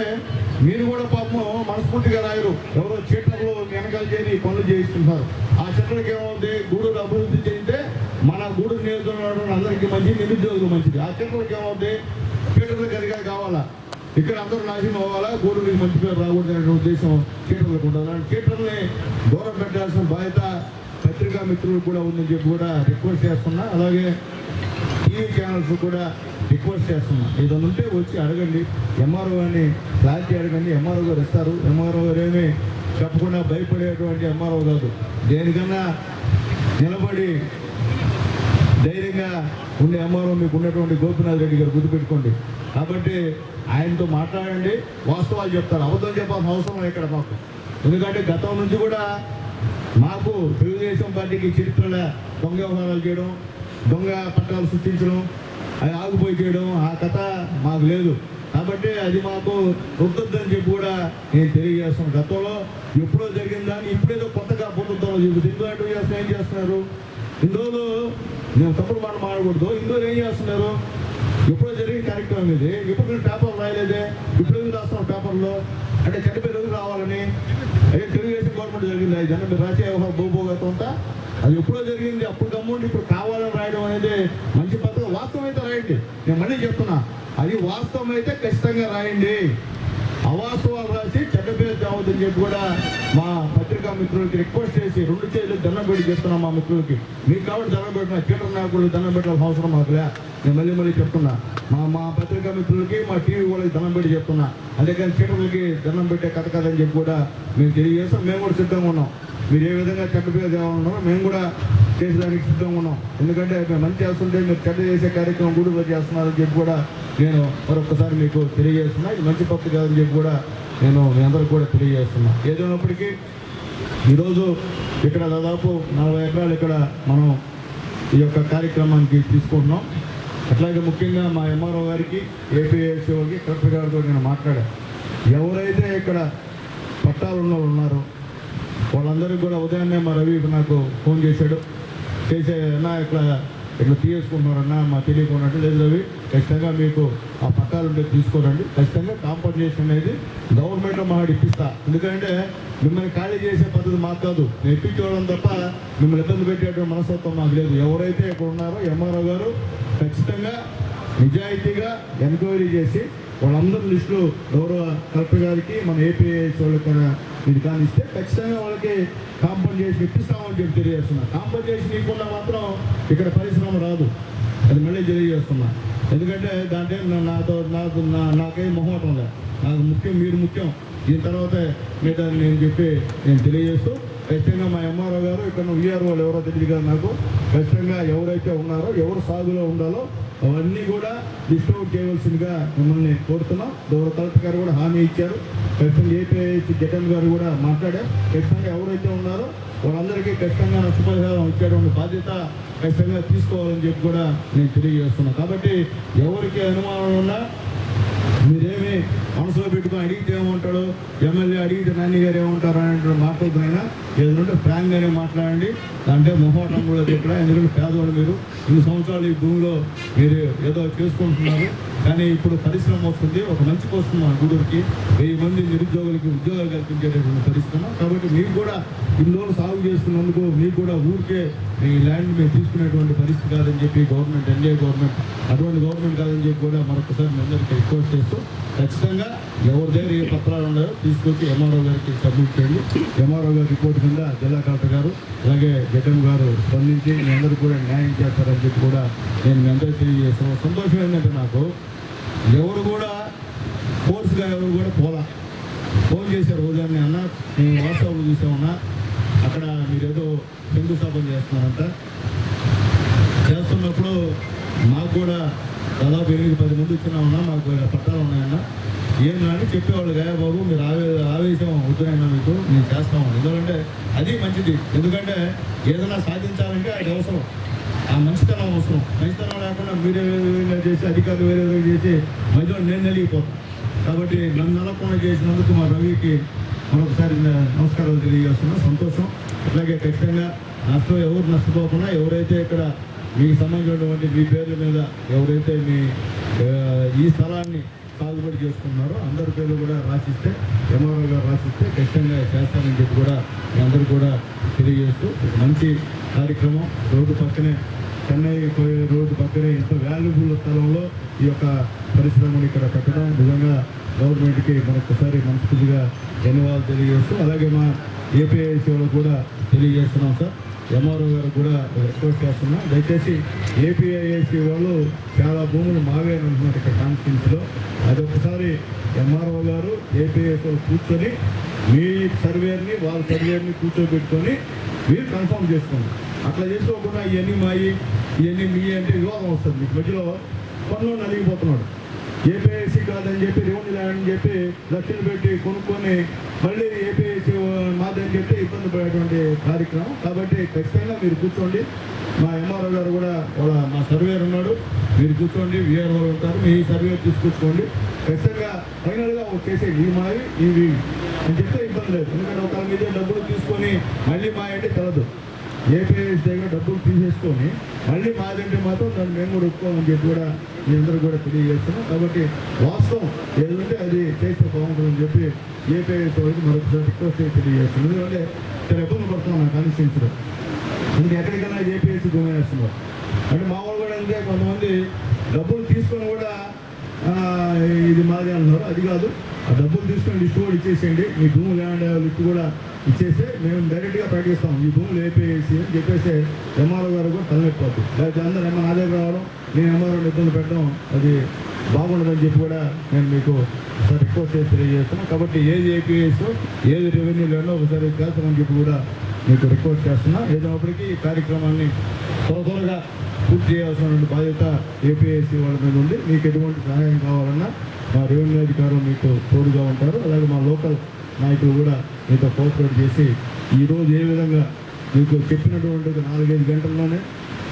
మీరు కూడా పాపం మనస్ఫూర్తిగా రాయరు, ఎవరో చీటర్లు వెనకాల చేరి పనులు చేయిస్తుంటారు. ఆ చీటర్కి ఏమవుతుంది, గూడూరు అభివృద్ధి చెందితే మన గూడూరు నియోజకవర్గంలో అందరికీ మంచిది, నిరుద్యోగులు మంచిది. ఆ చీటర్కి ఏమవుతుంది, చీటర్లు గదిగా కావాలా, ఇక్కడ అందరూ నాశనం అవ్వాలా, గూడూరుకి మంచి పేరు రాకూడదు అనే ఉద్దేశం చీటర్లకు ఉంటుంది. అలాంటి చీటర్ని దూరం పెట్టాల్సిన బాధ్యత పత్రికా మిత్రులు కూడా ఉందని చెప్పి కూడా రిక్వెస్ట్ చేస్తున్నా. అలాగే టీవీ ఛానల్స్ కూడా రిక్వెస్ట్ చేస్తున్నా, ఏదైనా ఉంటే వచ్చి అడగండి, ఎంఆర్ఓ అని క్లారిటీ అడగండి. ఎంఆర్ఓ గారు ఇస్తారు. ఎంఆర్ఓ గారు ఏమీ చెప్పకుండా భయపడేటువంటి ఎంఆర్ఓ కాదు, దేనికన్నా నిలబడి ధైర్యంగా ఉండే ఎంఆర్ఓ మీకు ఉన్నటువంటి గోపినాథ్ రెడ్డి గారు గుర్తుపెట్టుకోండి. కాబట్టి ఆయనతో మాట్లాడండి, వాస్తవాలు చెప్తారు, అబద్ధం చెప్పాల్సిన అవసరం ఇక్కడ మాకు. ఎందుకంటే గతం నుంచి కూడా మాకు తెలుగుదేశం పార్టీకి చరిత్రల దొంగ వ్యవహారాలు చేయడం, దొంగ పట్టాలు సృష్టించడం, అది ఆగిపోయి చేయడం, ఆ కథ మాకు లేదు. కాబట్టి అది మాకు వద్దని చెప్పి కూడా నేను తెలియజేస్తున్నాను. గతంలో ఎప్పుడో జరిగిందని ఇప్పుడేదో కొత్తగా పొందుతామో చెప్పి హిందూ చేస్తున్నా ఏం చేస్తున్నారు, హిందువులు నేను తప్పుడు మాట మాడకూడదు, హిందువులు ఏం చేస్తున్నారు, ఎప్పుడో జరిగిన కార్యక్రమం ఇది, ఎప్పుడు పేపర్లు రాయలేదే, ఇప్పుడు ఎందుకు రాస్తున్నాం పేపర్లో అంటే చెడ్డ పేరు ఎందుకు రావాలని. అదే తెలుగుదేశం గవర్నమెంట్ జరిగింది, అది జనం రాసే వ్యవహారం భూభోగతం అంతా అది ఎప్పుడో జరిగింది, అప్పుడు గమ్ముండి ఇప్పుడు కావాలని రాయడం అనేది మంచి పద్ధతి. వాస్తవం అయితే రాయండి, నేను మళ్ళీ చెప్తున్నా, అది వాస్తవం అయితే ఖచ్చితంగా రాయండి. అవాస్తవాలు రాసి చెడ్డ పేరు తేవద్దని చెప్పి కూడా మా పత్రికా మిత్రులకి రిక్వెస్ట్ చేసి 2 చేతులు దండం పెట్టి చెప్తున్నాం మా మిత్రులకి. మీకు కాబట్టి దండం పెట్టిన చీటర్ నాయకులు దండం పెట్టాల్సిన అవసరం మాకులే. నేను మళ్ళీ చెప్తున్నా, మా పత్రికా మిత్రులకి, మా టీవీ వాళ్ళకి దండం పెట్టి చెప్తున్నా. అందుకని చీటర్లకి దండం పెట్టే కథ కదని చెప్పి కూడా మేము తెలియజేస్తాం. మేము కూడా సిద్ధంగా ఉన్నాం. మీరు ఏ విధంగా చెడ్డ పేరు తేవాలన్నారో మేము కూడా చేసేదానికి సిద్ధంగా ఉన్నాం. ఎందుకంటే మేము మంచి చేస్తుంటే మీరు చెడ్డ చేసే కార్యక్రమం గూడూరులో చేస్తున్నారని చెప్పి కూడా నేను మరొకసారి మీకు తెలియజేస్తున్నా. ఇది మంచి పద్ధతి కాదని చెప్పి కూడా నేను మీ అందరికి కూడా తెలియజేస్తున్నా. ఏదైనప్పటికీ ఈరోజు ఇక్కడ దాదాపు 40 ఎకరాలు ఇక్కడ మనం ఈ యొక్క కార్యక్రమానికి తీసుకుంటున్నాం. అట్లాగే ముఖ్యంగా మా ఎంఆర్ఓ గారికి, ఏపీఎస్ఓకి, కలెక్టర్ గారితో నేను మాట్లాడా. ఎవరైతే ఇక్కడ పట్టాలున్న వాళ్ళు ఉన్నారో వాళ్ళందరికీ కూడా ఉదయాన్నే మా రవి నాకు ఫోన్ చేశాడు. అన్నా ఇట్లా తీసుకుంటున్నారన్నా మా తెలియకున్నట్టు. లేదు రవి, ఖచ్చితంగా మీకు ఆ పట్టాలు ఉంటే తీసుకోరండి, ఖచ్చితంగా కాంపన్సేషన్ అనేది గవర్నమెంట్లో మాకు ఇప్పిస్తా. ఎందుకంటే మిమ్మల్ని ఖాళీ చేసే పద్ధతి మాకు కాదు, నేను ఇప్పించుకోవడం తప్ప మిమ్మల్ని ఇబ్బంది పెట్టేటువంటి మనస్తత్వం మాకు లేదు. ఎవరైతే ఇక్కడ ఉన్నారో ఎంఆర్ఓ గారు ఖచ్చితంగా నిజాయితీగా ఎంక్వైరీ చేసి వాళ్ళందరి లిస్టులు గౌరవ కలెక్టర్ గారికి, మన ఏపీఎస్ వాళ్ళకి ఇది కానిస్తే ఖచ్చితంగా వాళ్ళకి కాంపన్సేషన్ ఇప్పిస్తామని చెప్పి తెలియజేస్తున్నా. కాంపన్సేషన్ ఇవ్వకుండా మాత్రం ఇక్కడ పరిశ్రమ రాదు, అది మళ్ళీ తెలియజేస్తున్నా. ఎందుకంటే దాంట్లో నాకేం మొహమాటం లేదు, నాకు ముఖ్యం, మీరు ముఖ్యం. దీని తర్వాత మిగతా నేను చెప్పి నేను తెలియజేస్తూ ఖచ్చితంగా మా ఎంఆర్ఓ గారు, ఇక్కడ వీఆర్ఓ వాళ్ళు ఎవరో తెలియదు కదా నాకు, ఖచ్చితంగా ఎవరైతే ఉన్నారో, ఎవరు సాగులో ఉండాలో అవన్నీ కూడా డిస్ట్రిబ్యూట్ చేయవలసిందిగా మిమ్మల్ని కోరుతున్నాం. గౌరవ కలెక్టర్ గారు కూడా హామీ ఇచ్చారు. ఖచ్చితంగా ఏపీఐసి జగన్ గారు కూడా మాట్లాడారు. ఖచ్చితంగా ఎవరైతే ఉన్నారో వాళ్ళందరికీ ఖచ్చితంగా నష్టపరిహారం ఇచ్చేటువంటి బాధ్యత ఖచ్చితంగా తీసుకోవాలని చెప్పి కూడా నేను తెలియజేస్తున్నాను. కాబట్టి ఎవరికి అనుమానం ఉన్నా మీరేమి మనసులో పెట్టుకొని అడిగితే ఏమంటాడు, ఎమ్మెల్యే అడిగితే నాని గారు ఏమంటారు అనే మాట్లాడుతున్నా ఏదంటే ఫ్రాంక్గానే మాట్లాడండి. అంటే మొహోటం కూడా చెప్పడా, ఎందుకంటే పేదవాళ్ళు మీరు ఇన్ని సంవత్సరాలు ఈ భూమిలో మీరు ఏదో చేసుకుంటున్నారు. కానీ ఇప్పుడు పరిశ్రమ వస్తుంది, ఒక మంచి కోసం మన గూడూరుకి 1000 మంది నిరుద్యోగులకి ఉద్యోగాలు కల్పించేటటువంటి పరిశ్రమ. కాబట్టి మీకు కూడా ఇన్ని రోజులు సాగు చేసుకున్నందుకు మీకు కూడా ఊరికే ఈ ల్యాండ్ మేము తీసుకునేటువంటి పరిస్థితి కాదని చెప్పి గవర్నమెంట్, ఎన్డీఏ గవర్నమెంట్ అటువంటి గవర్నమెంట్ కాదని చెప్పి కూడా మరొకసారి మీ అందరికీ రిక్వెస్ట్ చేస్తూ ఖచ్చితంగా ఎవరి దగ్గర ఏ పత్రాలు ఉన్నాయో తీసుకొచ్చి ఎంఆర్ఓ గారికి సబ్మిట్ చేయండి. ఎంఆర్ఓ గారి రిపోర్ట్ కింద జిల్లా కలెక్టర్ గారు అలాగే జగన్ గారు స్పందించి మీ అందరూ కూడా న్యాయం చేస్తారని చెప్పి కూడా నేను మీ అందరికీ తెలియజేస్తాను. సంతోషం ఏంటంటే నాకు ఎవరు కూడా ఫోర్స్గా ఎవరు కూడా ఫోన్ చేశారు ఉదయాన్నే, అన్న మేము వాట్సాప్లో చూసామన్నా అక్కడ మీరేదో శంకుస్థాపన చేస్తున్నారంట. చేస్తున్నప్పుడు మాకు కూడా దాదాపు 8-10 మంది వచ్చినామన్నా, మాకు పట్టాలు ఉన్నాయన్నా, ఏమన్నా అని చెప్పేవాళ్ళు. గాయ బాబు మీరు ఆవేశం వద్దునైనా మీకు నేను చేస్తాము. ఎందుకంటే అది మంచిది, ఎందుకంటే ఏదైనా సాధించాలంటే అది అవసరం, ఆ మంచితనం అవసరం. మంచితనం లేకుండా మీరే చేసి అధికారులు వేరే చేసి మధ్యలో నేను నలిగిపోతాను. కాబట్టి నన్ను నలకుండా చేసినందుకు మా రవికి మరొకసారి నమస్కారాలు తెలియజేస్తున్నాం. సంతోషం. అట్లాగే ఖచ్చితంగా నష్టం ఎవరు నష్టపోకుండా ఎవరైతే ఇక్కడ మీకు సంబంధించినటువంటి మీ పేర్ల మీద ఎవరైతే మీ ఈ స్థలాన్ని సాగుబడి చేసుకున్నారో అందరి పేర్లు కూడా రాసిస్తే, ఎంఆర్ఓ గారు రాసిస్తే ఖచ్చితంగా చేస్తానని చెప్పి కూడా మీ అందరూ కూడా తెలియజేస్తూ మంచి కార్యక్రమం. రోడ్డు పక్కనే, చెన్నై పోయే రోడ్డు పక్కనే ఎంతో వాల్యుబుల్ స్థలంలో ఈ యొక్క పరిశ్రమను ఇక్కడ పెట్టడం నిజంగా గవర్నమెంట్కి మరొకసారి మనస్ఫూర్తిగా ధన్యవాదాలు తెలియజేస్తూ, అలాగే మా ఏపీఐసీ వాళ్ళకు కూడా తెలియజేస్తున్నాం సార్. ఎంఆర్ఓ గారు కూడా రిక్వెస్ట్ చేస్తున్నాం, దయచేసి ఏపీఐఏసీ వాళ్ళు చాలా భూములు మావే అంటున్నారు ఇక్కడ కాన్స్టిట్యూన్సీలో. అదొకసారి ఎంఆర్ఓ గారు ఏపీఐసీ వాళ్ళు కూర్చొని మీ సర్వేర్ని వాళ్ళ సర్వేర్ని కూర్చోబెట్టుకొని మీరు కన్ఫర్మ్ చేసుకోండి. అట్లా చేసుకోకుండా ఇవన్నీ మాయి ఇవన్నీ మీ అంటే వివాదం వస్తుంది. మీకు మధ్యలో పనులు నలిగిపోతున్నాడు. ఏపీఐసీ కాదని చెప్పి రెవెన్యూ ల్యాండ్ అని చెప్పి లక్షలు పెట్టి కొనుక్కొని మళ్ళీ ఏపీఐసీ మాదని చెప్పి ఇబ్బంది పడేటువంటి కార్యక్రమం. కాబట్టి ఖచ్చితంగా మీరు కూర్చోండి. మా ఎంఆర్ఓ గారు కూడా మా సర్వేర్ ఉన్నాడు, మీరు కూర్చోండి. విఆర్ఓ ఉంటారు, మీ సర్వేర్ తీసుకొచ్చుకోండి. ఖచ్చితంగా ఫైనల్గా చేసే ఈ మావి ఇవి అని చెప్తే ఇబ్బంది లేదు. ఎందుకంటే ఒకరి మీద డబ్బులు తీసుకొని మళ్ళీ మా అంటే తెలదు. ఏపీఐసీ దగ్గర డబ్బులు తీసేసుకొని మళ్ళీ మాదంటే మాత్రం దాన్ని మేము కూడా ఒప్పుకోమని చెప్పి కూడా మీ అందరూ కూడా తెలియజేస్తున్నాం. కాబట్టి వాస్తవం ఏదంటే అది చేస్తే బాగుంటుందని చెప్పి ఏపీఐసీ వాళ్ళకి మరొకసారి రిక్వెస్ట్ తెలియజేస్తున్నాం. ఎందుకంటే ఇక్కడ ఇబ్బంది పడుతున్నాం నా కాన్స్టిట్యూన్సీలో. అందుకే ఎక్కడికైనా ఏపీఐసీ భూమి వేస్తున్నారు. అంటే మా వాళ్ళు కూడా అంటే కొంతమంది డబ్బులు తీసుకొని కూడా ఇది మాది అంటున్నారు. అది కాదు, ఆ డబ్బులు తీసుకొని లిస్టు కూడా ఇచ్చేసేయండి. మీ భూములు ల్యాండ్ లిస్టు కూడా ఇచ్చేస్తే మేము డైరెక్ట్గా ప్రకటిస్తాం ఈ భూములు ఏపీఐసీ అని చెప్పేసి ఎంఆర్ఓ గారు కూడా తలనెట్టిపోతుంది. లేకపోతే అందరూ ఏమో నా దగ్గర రావడం, నేను ఎంఆర్ఓని ఇబ్బంది పెట్టడం అది బాగుండదని చెప్పి కూడా నేను మీకు ఒకసారి రిక్వెస్ట్ చేసి తెలియజేస్తున్నాను. కాబట్టి ఏది ఏపీఐసీ ఏది రెవెన్యూ ల్యాండో ఒకసారి చేస్తామని చెప్పి కూడా మీకు రిక్వెస్ట్ చేస్తున్నా. ఏదైనప్పటికీ ఈ కార్యక్రమాన్ని త్వరగా పూర్తి చేయాల్సిన బాధ్యత ఏపీఐసీ వాళ్ళ మీద ఉంది. మీకు ఎటువంటి సహాయం కావాలన్నా మా రెవెన్యూ అధికారులు మీకు తోడుగా ఉంటారు. అలాగే మా లోకల్ నాయకులు కూడా మీతో కోఆపరేట్ చేసి ఈరోజు ఏ విధంగా మీకు చెప్పినటువంటి 4-5 గంటల్లోనే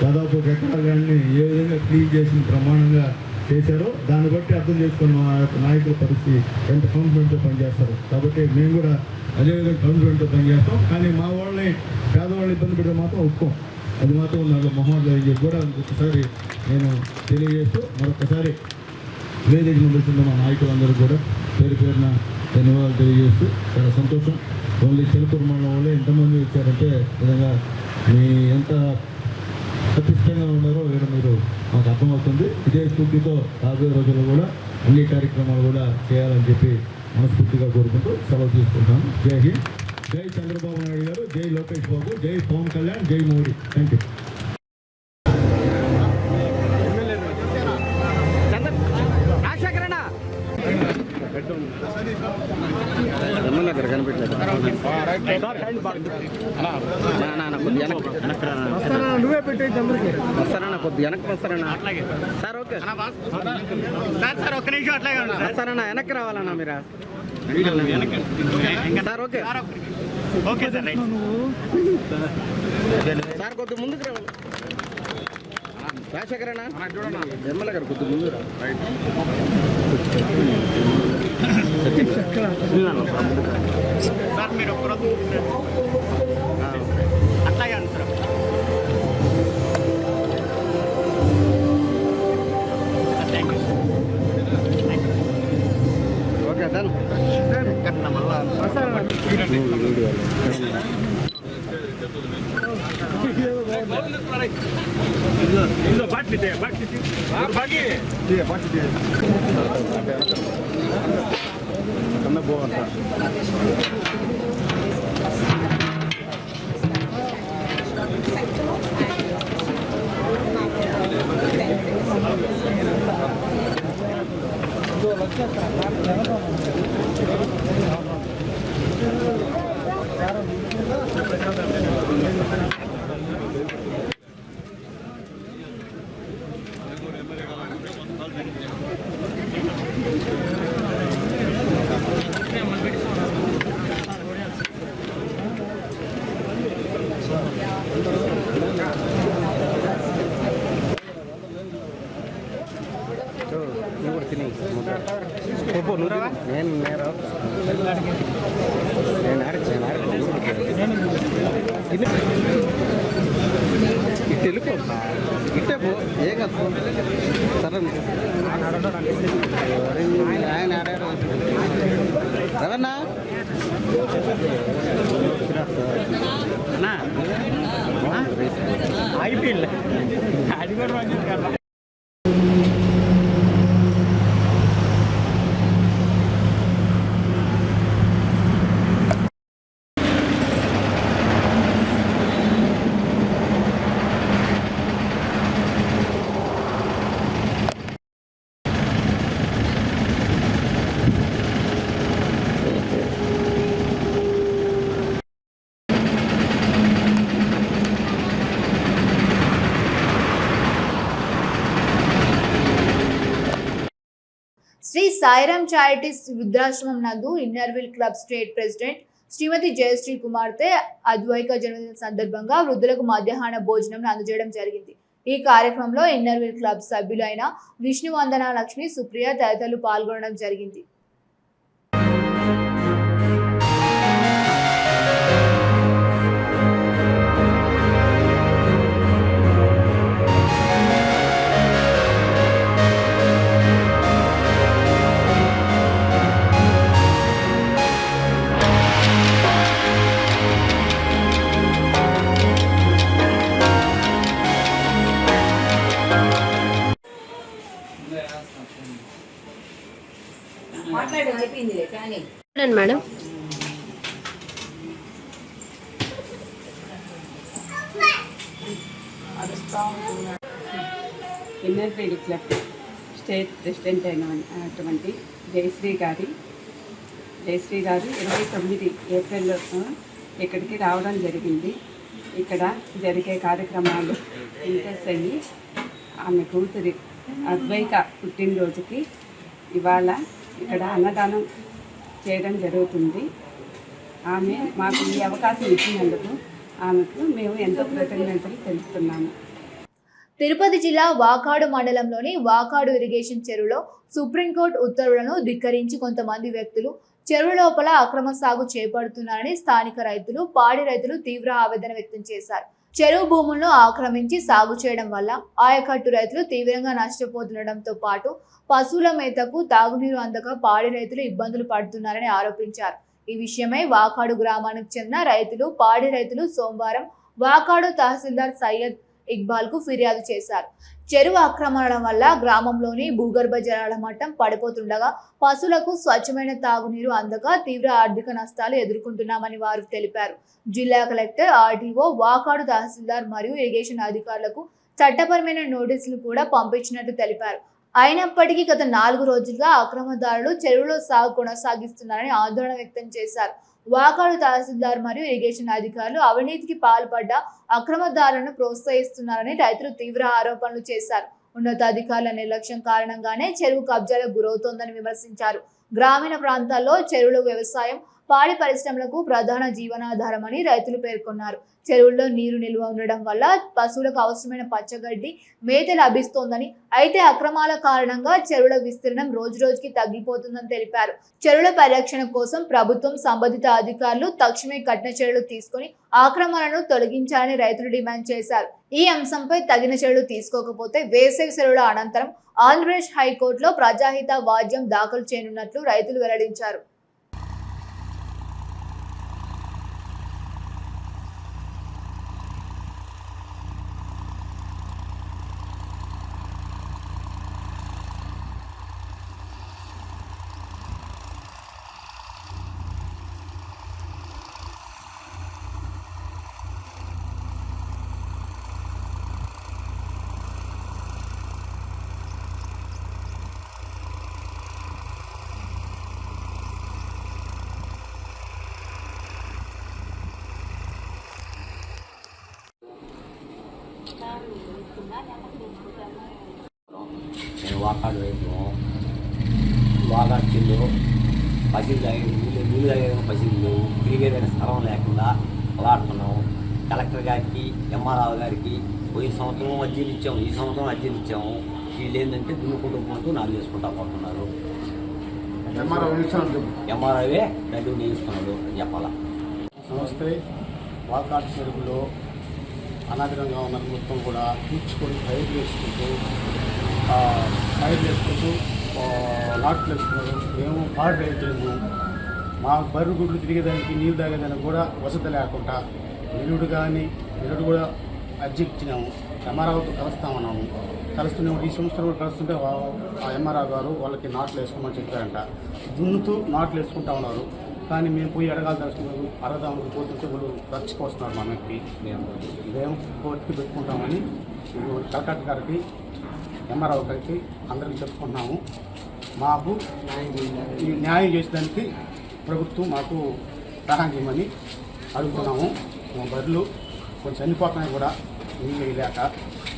దాదాపు ఒక ఎకరా ల్యాండ్ని ఏ విధంగా క్లీన్ చేసి ప్రమాణంగా చేశారో దాన్ని బట్టి అర్థం చేసుకున్న మా యొక్క నాయకుల పరిస్థితి ఎంత కాన్ఫిడెంట్తో పనిచేస్తారు. కాబట్టి మేము కూడా అదేవిధంగా కాన్ఫిడెంట్తో పనిచేస్తాం. కానీ మా వాళ్ళని పేదవాళ్ళు ఇబ్బంది పెడితే మాత్రం ఒప్పుకోం. అది మాత్రం నాకు మొహమ్మద్ అని చెప్పి కూడా ఒకసారి నేను తెలియజేస్తూ మరొకసారి వేదిక ముందు వచ్చిన మా నాయకులందరూ కూడా పేరు పేరున ధన్యవాదాలు తెలియజేస్తూ చాలా సంతోషం. ఓన్లీ చెలుకూరు మండలం వల్ల ఎంతమంది వచ్చారంటే నిజంగా మీ ఎంత ప్రతిష్టంగా ఉన్నారో ఇక్కడ మీరు మాకు అర్థమవుతుంది. ఇదే స్ఫూర్తితో రాబోయే రోజుల్లో కూడా అన్ని కార్యక్రమాలు కూడా చేయాలని చెప్పి మనస్ఫూర్తిగా కోరుకుంటూ సెలవు తీసుకుంటాను. జై హింద్, జై చంద్రబాబు నాయుడు గారు, జై లోకేష్ బాబు, జై పవన్ కళ్యాణ్, జై మోడీ. Thank you. దగ్గర కనిపించలేదు. నువ్వే పెట్టేది అందరికీ వస్తారన్నా, కొద్ది వెనక్కి వస్తారన్నా. సార్ ఓకే సార్ ఒక్క నిమిషం అట్లాగే వస్తారన్నా, వెనక్కి రావాలన్నా మీరు sir. Okay okay sir sir కొద్ది ముందుకు రావాలి. రాజశేఖరనా ఎమ్మెల్యే గారు కొద్ది ముందు సార్ మీరు అట్లాగే అండి సార్ ఓకే డన్ కన్నా బాగుంట నువ్వు కూడా తిని నేను ఇటు వెళ్ళిపో ఇట్టే పో ఏం కాదు సరే ఆయన రవన్నా అయిపోయింది అది కూడా మంచిది కదా. శ్రీ సాయిరాం చారిటీస్ వృద్ధాశ్రమం నందు ఇన్నర్విల్ క్లబ్ స్టేట్ ప్రెసిడెంట్ శ్రీమతి జయశ్రీ కుమార్తె అద్వైక జన్మదిన సందర్భంగా వృద్ధులకు మధ్యాహ్న భోజనం అందజేయడం జరిగింది. ఈ కార్యక్రమంలో ఇన్నర్విల్ క్లబ్ సభ్యులైన విష్ణువందన లక్ష్మి, సుప్రియ తదితరులు పాల్గొనడం జరిగింది. Madam Inner Wheel club state president అయినటువంటి జయశ్రీ గారు 29 ఏప్రిల్లో ఇక్కడికి రావడం జరిగింది. ఇక్కడ జరిగే కార్యక్రమాలు ఇంట్రెస్ట్ అయ్యి ఆమె కూతురి అద్వైక పుట్టినరోజుకి ఇవాళ ఇక్కడ అన్నదానం చేయడం జరుగుతుంది. ఆమె మాకు ఈ అవకాశం ఇచ్చినందుకు ఆమెకు మేము ఎంతో కృతజ్ఞతలు తెలుపుతున్నాము. తిరుపతి జిల్లా వాకాడు మండలంలోని వాకాడు ఇరిగేషన్ చెరువులో సుప్రీంకోర్టు ఉత్తర్వులను ధిక్కరించి కొంతమంది వ్యక్తులు చెరువు లోపల అక్రమ సాగు చేపడుతున్నారని స్థానిక రైతులు, పాడి రైతులు తీవ్ర ఆవేదన వ్యక్తం చేశారు. చెరువు భూములను ఆక్రమించి సాగు చేయడం వల్ల ఆయకట్టు రైతులు తీవ్రంగా నష్టపోతుండటంతో పాటు పశువుల మేతకు తాగునీరు అందక పాడి రైతులు ఇబ్బందులు పడుతున్నారని ఆరోపించారు. ఈ విషయమై వాకాడు గ్రామానికి చెందిన రైతులు, పాడి రైతులు సోమవారం వాకాడు తహసీల్దార్ సయ్యద్ ఇక్బాల్ కు ఫిర్యాదు చేశారు. చెరువు ఆక్రమణ వల్ల గ్రామంలోని భూగర్భ జలాల మట్టం పడిపోతుండగా పశువులకు స్వచ్ఛమైన తాగునీరు అందక తీవ్ర ఆర్థిక నష్టాలు ఎదుర్కొంటున్నామని వారు తెలిపారు. జిల్లా కలెక్టర్, ఆర్డీఓ, వాకాడు తహసీల్దార్ మరియు ఇరిగేషన్ అధికారులకు చట్టపరమైన నోటీసులు కూడా పంపించినట్టు తెలిపారు. అయినప్పటికీ గత 4 రోజులుగా అక్రమదారులు చెరువులో సాగు కొనసాగిస్తున్నారని ఆందోళన వ్యక్తం చేశారు. వాకాడు తహసీల్దార్ మరియు ఇరిగేషన్ అధికారులు అవినీతికి పాల్పడ్డ అక్రమదారులను ప్రోత్సహిస్తున్నారని రైతులు తీవ్ర ఆరోపణలు చేశారు. ఉన్నతాధికారుల నిర్లక్ష్యం కారణంగానే చెరువు కబ్జాలకు గురవుతోందని విమర్శించారు. గ్రామీణ ప్రాంతాల్లో చెరువుల వ్యవసాయం పాడి పరిశ్రమలకు ప్రధాన జీవనాధారమని రైతులు పేర్కొన్నారు. చెరువుల్లో నీరు నిల్వ ఉండడం వల్ల పశువులకు అవసరమైన పచ్చగడ్డి మేత లభిస్తోందని, అయితే అక్రమాల కారణంగా చెరువుల విస్తీర్ణం రోజురోజుకి తగ్గిపోతుందని తెలిపారు. చెరువుల పరిరక్షణ కోసం ప్రభుత్వం సంబంధిత అధికారులు తక్షణమే కఠిన చర్యలు తీసుకుని ఆక్రమణలను తొలగించాలని రైతులు డిమాండ్ చేశారు. ఈ అంశంపై తగిన చర్యలు తీసుకోకపోతే వేసవి సెలవుల అనంతరం ఆంధ్రప్రదేశ్ హైకోర్టులో ప్రజాహిత వాద్యం దాఖలు చేయనున్నట్లు రైతులు వెల్లడించారు. నేను వాకాడు వైపు వాగాడ్చిల్లు పసిలు తాగేది నీళ్ళు తాగేది పసిళ్ళు తిరిగేదైన స్థలం లేకుండా అలాడుతున్నాము. కలెక్టర్ గారికి ఎంఆర్ఆర్ గారికి పోయిన సంవత్సరం అర్జీలు ఇచ్చాము, ఈ సంవత్సరం అర్జీలు ఇచ్చాము. వీళ్ళు ఏంటంటే దున్నుకుంటూ పోతూ నాలుగు వేసుకుంటా పోతున్నారు. ఎంఆర్ఐవే డబ్బులు వేయిస్తున్నాడు అని చెప్పాలా. నమస్తే. వాకాడు చెరువులో అనాదిరంగా ఉన్న మొత్తం కూడా తీర్చుకొని పైర్లు వేసుకుంటూ నాట్లు వేసుకున్నారు. మేము పాడు రైతులము. మా బర్రె గుడ్లు తిరిగేదానికి నీళ్ళు తాగేదానికి కూడా వసతి లేకుండా నిరుడు కూడా అర్జీ ఇచ్చినాము. ఎంఆర్ఆర్తో కలుస్తామన్నాము. కలుస్తున్నాము. ఈ సంవత్సరం కూడా కలుస్తుంటే ఆ ఎంఆర్ఆర్ గారు వాళ్ళకి నాట్లు వేసుకోమని చెప్పారంట. దున్నుతూ నాట్లు వేసుకుంటా ఉన్నారు. కానీ మేము పోయి అడగాల్సిన పోతుంటే వాళ్ళు రక్షికొస్తున్నారు. మా వ్యక్తి మేము ఇదేం కోర్టుకి పెట్టుకుంటామని కలెక్టర్ గారికి ఎంఆర్ఆర్ గారికి అందరికీ చెప్పుకుంటున్నాము. మాకు ఈ న్యాయం చేసేదానికి ప్రభుత్వం మాకు సహాయం చేయమని అడుగుతున్నాము. మా బర్రెలు కొంచెం చనిపోతున్నాయి కూడా, నీళ్ళు లేక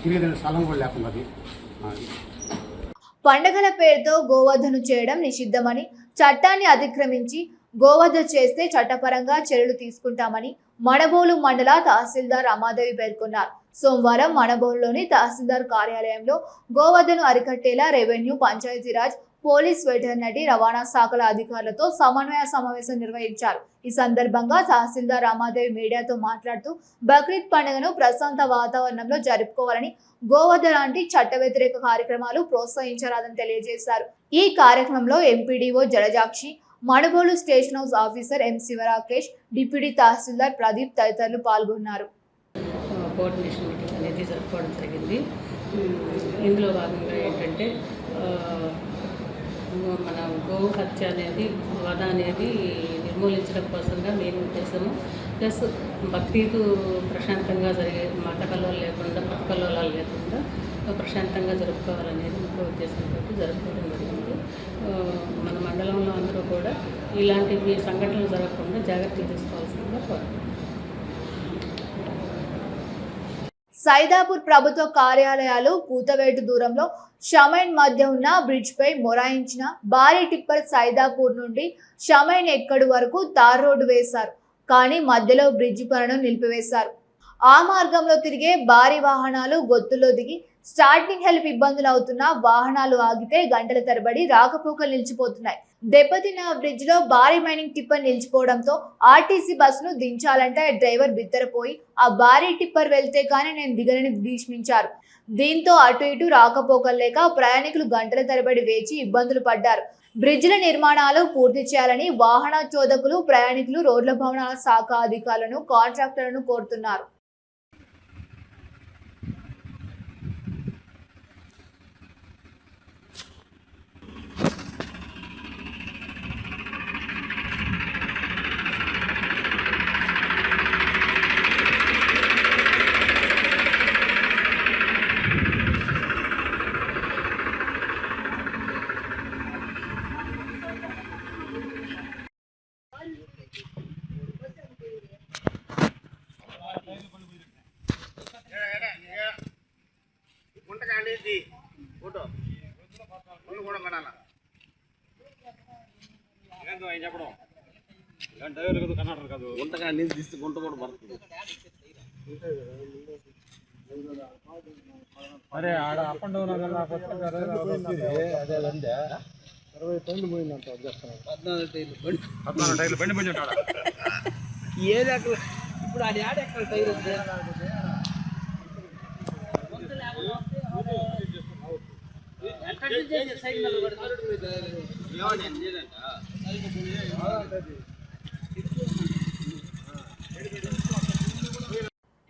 తిరిగేదాని స్థలం కూడా లేకున్నది. పండగల పేరుతో గోవధను చేయడం నిషిద్ధమని, చట్టాన్ని అతిక్రమించి గోవధ చేస్తే చట్టపరంగా చర్యలు తీసుకుంటామని మణబోలు మండల తహసీల్దార్ రమాదేవి పేర్కొన్నారు. సోమవారం మణబోలులోని తహసీల్దార్ కార్యాలయంలో గోవధను అరికట్టేలా రెవెన్యూ, పంచాయతీరాజ్, పోలీస్, వెటర్నరీ, రవాణా శాఖల అధికారులతో సమన్వయ సమావేశం నిర్వహించారు. ఈ సందర్భంగా తహసీల్దార్ రమాదేవి మీడియాతో మాట్లాడుతూ బక్రీద్ పండుగను ప్రశాంత వాతావరణంలో జరుపుకోవాలని, గోవధ లాంటి చట్ట వ్యతిరేక కార్యక్రమాలు ప్రోత్సహించరాదని తెలియజేశారు. ఈ కార్యక్రమంలో MPDO Jalajakshi, Manabolu station house officer M Sivarakesh, deputy tahsildar Pradeep తదితరులు పాల్గొన్నారు. కోఆర్డినేషన్ మీటింగ్ అనేది జరుపుకోవడం జరిగింది. ఇందులో భాగంగా ఏంటంటే మన గో హత్య అనేది, వధ అనేది నిర్మూలించడం కోసంగా మెయిన్ ఉద్దేశము. ప్లస్ బక్రీదు ప్రశాంతంగా జరిగే మత కలవలు లేకుండా, మత కలవలాలు లేకుండా ప్రశాంతంగా జరుపుకోవాలనేది ముఖ్య ఉద్దేశంతో జరుపుకోవడం జరిగింది. మన మండలంలో అందరూ కూడా ఇలాంటివి సంఘటనలు జరగకుండా జాగ్రత్తలు తీసుకోవాల్సిందిగా కోరుతున్నాం. సైదాపూర్ ప్రభుత్వ కార్యాలయాలు కూతవేటు దూరంలో షమైన్ మధ్య ఉన్న బ్రిడ్జ్ పై మొరాయించిన భారీ టిప్పర్ సైదాపూర్ నుండి షమైన్ ఎక్కడి వరకు తార్ రోడ్డు వేశారు. కానీ మధ్యలో బ్రిడ్జి పనులను నిలిపివేశారు. ఆ మార్గంలో తిరిగే భారీ వాహనాలు గొత్తులో దిగి స్టార్టింగ్ హెల్ప్ ఇబ్బందులు అవుతున్నా వాహనాలు ఆగితే గంటల తరబడి రాకపోకలు నిలిచిపోతున్నాయి. దెబ్బతిన్న బ్రిడ్జ్ లో భారీ మైనింగ్ టిప్పర్ నిలిచిపోవడంతో ఆర్టీసీ బస్సును దించాలంటే డ్రైవర్ బిత్తరపోయి ఆ భారీ టిప్పర్ వెళ్తే కానీ నేను దిగనని భీష్మించారు. దీంతో అటు ఇటు రాకపోకలు లేక ప్రయాణికులు గంటల తరబడి వేచి ఇబ్బందులు పడ్డారు. బ్రిడ్జిల నిర్మాణాలు పూర్తి చేయాలని వాహన చోదకులు, ప్రయాణికులు రోడ్ల భవనాల శాఖ అధికారులను, కాంట్రాక్టర్లను కోరుతున్నారు. చెప్పడం గుంటగా నీళ్ళు తీస్తే గుంట కూడా పడుతుంది. అరే ఆడ అప్ అండ్ డౌన్ అదే 20 టైర్లు పోయిందంట. 14 టైర్లు బండి పోయి ఉంటాడు. ఏది అక్కడ ఇప్పుడు అది ఆడ ఎక్కడ టైర్ ఉంది.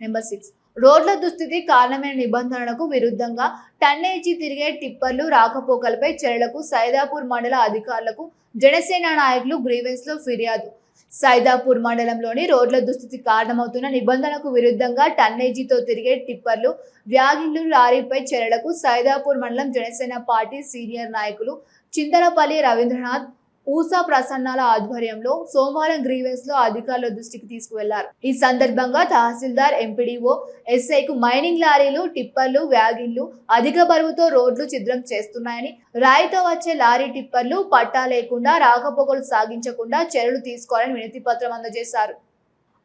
నెంబర్ 6 రోడ్ల దుస్థితి కారణమైన నిబంధనలకు విరుద్ధంగా టన్నేజీ తిరిగే టిప్పర్లు రాకపోకలపై చర్యలకు సైదాపూర్ మండల అధికారులకు జనసేన నాయకులు గ్రీవెన్స్ లో ఫిర్యాదు. సైదాపూర్ మండలంలోని రోడ్ల దుస్థితి కారణమవుతున్న నిబంధనలకు విరుద్ధంగా టన్నేజీతో తిరిగే టిప్పర్లు, వ్యాగిన్లు, లారీపై చర్యలకు సైదాపూర్ మండలం జనసేన పార్టీ సీనియర్ నాయకులు చింతలపల్లి రవీంద్రనాథ్, ఊసా ప్రసన్నాల ఆధ్వర్యంలో సోమవారం గ్రీవెన్స్ లో అధికారుల దృష్టికి తీసుకువెళ్లారు. ఈ సందర్భంగా తహసీల్దార్, ఎంపీడీఓ, ఎస్ఐకు మైనింగ్ లారీలు, టిప్పర్లు, వ్యాగిన్లు అధిక బరువుతో రోడ్లు ఛిద్రం చేస్తున్నాయని, రాయితో వచ్చే లారీ టిప్పర్లు పట్టా లేకుండా రాకపోకలు సాగించకుండా చర్యలు తీసుకోవాలని వినతి పత్రం అందజేశారు.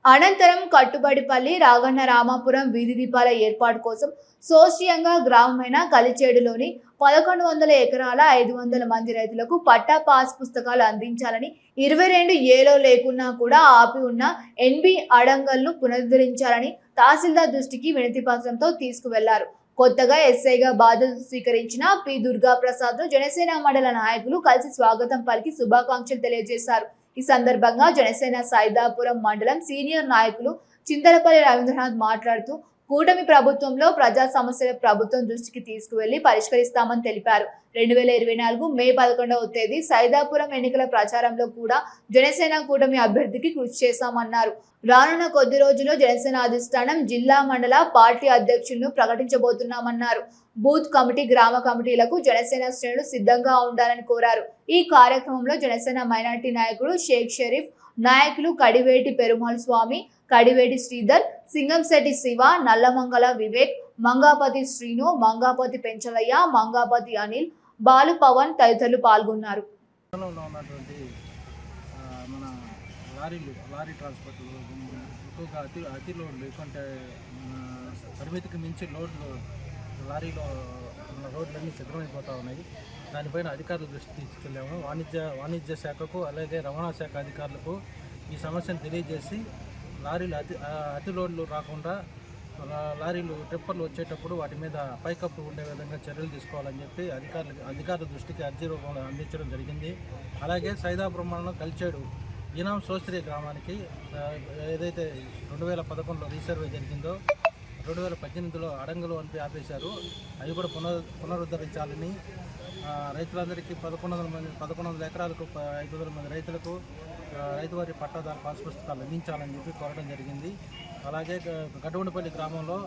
అనంతరం కట్టుబడిపల్లి, రాగన్న రామాపురం వీధి దీపాల ఏర్పాటు కోసం సోషియంగా గ్రామమైన కలిచేడులోని 1100 ఎకరాల 500 మంది రైతులకు పట్టా పాస్ పుస్తకాలు అందించాలని, 22 లేకున్నా కూడా ఆపి ఉన్న ఎన్బి అడంగల్ను పునరుద్ధరించాలని తహసీల్దార్ దృష్టికి వినతి పత్రంతో తీసుకువెళ్లారు. కొత్తగా ఎస్ఐగా బాధ్యతలు స్వీకరించిన పి దుర్గా ప్రసాద్ ను జనసేన మండల నాయకులు కలిసి స్వాగతం పలికి శుభాకాంక్షలు తెలియజేశారు. ఈ సందర్భంగా జనసేన సైదాపురం మండలం సీనియర్ నాయకులు చింతలపల్లి రవీంద్రనాథ్ మాట్లాడుతూ కూటమి ప్రభుత్వంలో ప్రజా సమస్యల ప్రభుత్వం దృష్టికి తీసుకువెళ్లి పరిష్కరిస్తామని తెలిపారు. 2024 మే 11వ తేదీ సైదాపురం ఎన్నికల ప్రచారంలో కూడా జనసేన కూటమి అభ్యర్థికి కృషి చేశామన్నారు. రానున్న కొద్ది రోజుల్లో జనసేన అధిష్టానం జిల్లా మండల పార్టీ అధ్యక్షులను ప్రకటించబోతున్నామన్నారు. బూత్ కమిటీ, గ్రామ కమిటీలకు జనసేన శ్రేణులు సిద్ధంగా ఉండాలని కోరారు. ఈ కార్యక్రమంలో జనసేన మైనార్టీ నాయకుడు షేక్ షరీఫ్, నాయకులు కడివేటి పెరుమాల్ స్వామి, కడివేటి శ్రీధర్, సింగంశెట్టి శివ, నల్లమంగళ వివేక్, మంగాపతి శ్రీను, మంగాపతి పెంచలయ్య, మంగాపతి అనిల్, బాలు పవన్ తదితరులు పాల్గొన్నారు. మన లారీ ట్రాన్స్పోర్ట్ ఎక్కువగా అతి లోడ్లు ఎందుకంటే పరిమితికి మించి లోడ్లు లారీలో రోడ్లన్నీ ఛిద్రమైపోతూ ఉన్నాయి. దానిపైన అధికారుల దృష్టి తీసుకెళ్ళాము. వాణిజ్య శాఖకు అలాగే రవాణా శాఖ అధికారులకు ఈ సమస్యను తెలియజేసి లారీలు అతి లోడ్లు రాకుండా లారీలు ట్రిప్పర్లు వచ్చేటప్పుడు వాటి మీద పైకప్పు ఉండే విధంగా చర్యలు తీసుకోవాలని చెప్పి అధికారుల దృష్టికి అర్జీ రూపంలో అందించడం జరిగింది. అలాగే సైదాపురం మండలం కలిచేడు ఈనాం సోస్త్రీ గ్రామానికి ఏదైతే 2011లో రీసర్వే జరిగిందో 2018లో అడంగులు అని ఆపేశారు. అవి కూడా పునరుద్ధరించాలని రైతులందరికీ 1100 ఎకరాలకు 500 మంది రైతులకు రైతువారి పట్టాదారు పాస్ పుస్తకాలు అందించాలని చెప్పి కోరడం జరిగింది. అలాగే గడ్డగుండపల్లి గ్రామంలో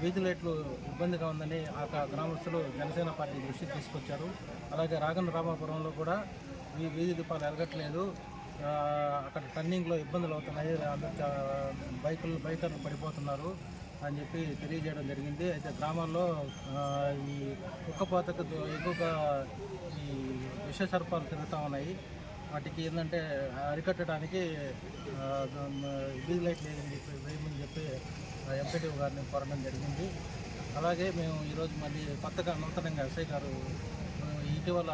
వీధి లైట్లు ఇబ్బందిగా ఉందని ఆ గ్రామస్తులు జనసేన పార్టీ దృష్టికి తీసుకొచ్చారు. అలాగే రాగన్న రామాపురంలో కూడా వీధి దీపాలు ఎలగట్లేదు, అక్కడ టర్నింగ్లో ఇబ్బందులు అవుతున్నాయి, బైకర్లు పడిపోతున్నారు అని చెప్పి తెలియజేయడం జరిగింది. అయితే గ్రామాల్లో ఈ కుక్కపోతకు ఎక్కువగా ఈ విష సర్పాలు తిరుగుతూ ఉన్నాయి. వాటికి ఏంటంటే అరికట్టడానికి వీధి లైట్లు వేయమని చెప్పి ఎంపీడీఓ గారిని కోరడం జరిగింది. అలాగే మేము ఈరోజు మళ్ళీ కొత్తగా నూతనంగా ఎస్ఐ గారు ఇటీవల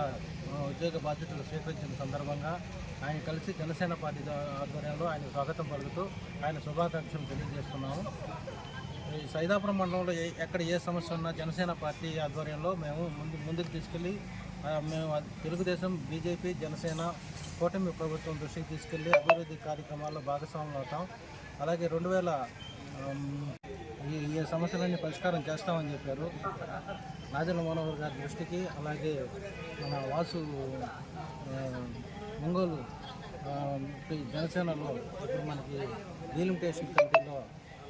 ఉద్యోగ బాధ్యతలు స్వీకరించిన సందర్భంగా ఆయన కలిసి జనసేన పార్టీ ఆధ్వర్యంలో ఆయన స్వాగతం పలుకుతూ ఆయన శుభాకాంక్షలు తెలియజేస్తున్నాము. ఈ సైదాపురం మండలంలో ఎక్కడ ఏ సమస్య ఉన్నా జనసేన పార్టీ ఆధ్వర్యంలో మేము ముందుకు తీసుకెళ్ళి మేము తెలుగుదేశం, బీజేపీ, జనసేన కూటమి ప్రభుత్వం దృష్టికి తీసుకెళ్ళి అభివృద్ధి కార్యక్రమాల్లో భాగస్వాములు అవుతాం. అలాగే 2000 ఈ సమస్యలన్నీ పరిష్కారం చేస్తామని చెప్పారు. రాజల మనోహర్ గారి దృష్టికి, అలాగే మన వాసు ఒంగోలు జనసేనలో ఇప్పుడు మనకి డీలిమిటేషన్ కమిటీలో